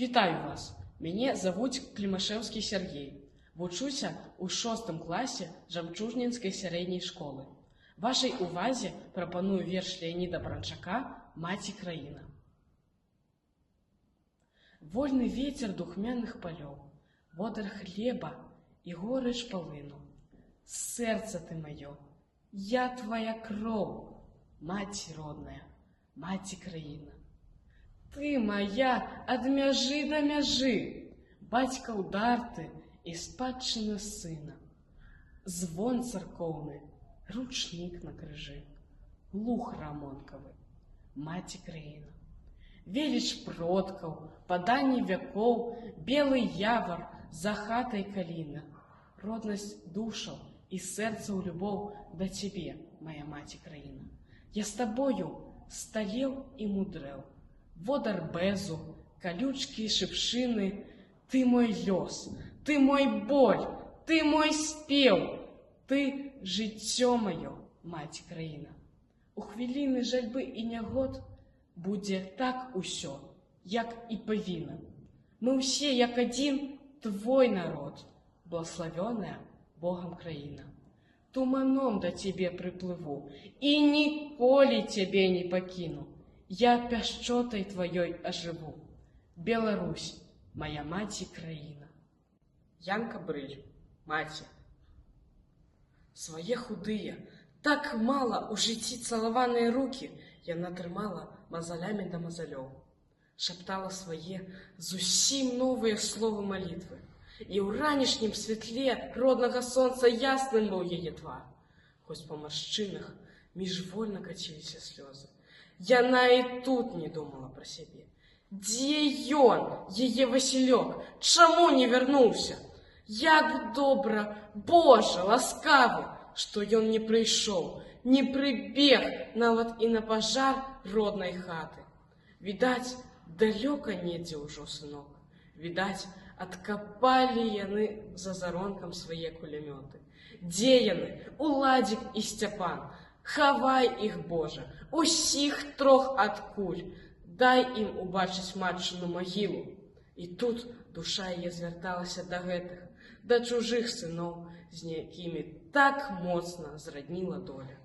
Вітаю вас! Мяне завуць Клімашэўскі Сергей. Вучуся ў 6 класе Жамчужнінскай сярэдняй школы. Вашай увазе прапаную верш Леаніда Бранчака «Маці краіна». Вольны вецер духмяных палёў, водар хлеба і горыч палыну. Сэрца ты маё, я твая кроў, маці родная, маці краіна. Ты моя ад мяжы да мяжы, бацька ўдарты і спадчына сына. Звон царкоўны, ручнік на крыжы, луг рамонкавы, маці краіна. Веліч продкаў, паданне вякоў, белы явар, за хатай каліна. Роднасць душаў і сэрцаў любоў да цябе, моя маці краіна. Я з табою сталеў і мудрэў. Водар бэзу, калючкі і шыпшыны, ты мой лёс, ты мой боль, ты мой спеў, ты жыццё маё, маці краіна. У хвіліны жальбы і нягод будзе так усё, як і павінна. Мы ўсе, як адзін, твой народ, благословёная Богам краіна. Туманом да цябе прыплыву і ніколі цябе не пакіну. Я пяшчотай тваёй ажыву. Беларусь, моя маці краіна. Янка Брыль, маці. Свае худыя, так мала ў жыцці цалаваныя рукі яна трымала мазалямі да мазалёў. Шаптала свае зусім новыя словы малітвы. І ў ранішнім святле роднага сонца ясным быў яе твар. Хоць па маршчынах міжвольна каціліся слёзы. Яна і тут не думала пра сябе. Дзе ён, яе Васілёк, чаму не вярнуўся? Як добра, Божа, ласкавы, што ён не прыйшоў, не прыбег нават і на пажар роднай хаты. Відаць, далёка недзе ўжо сынок. Відаць, адкапалі яны за заронкам свае кулямёты. Дзе яны, Уладзік і Сцяпан? Хавай іх, Божа, усіх трох адкуль. Дай ім убачыць матчыну магілу. І тут душа яе звярталася да гэтых, да чужых сыноў, з якімі так моцна зрадніла доля.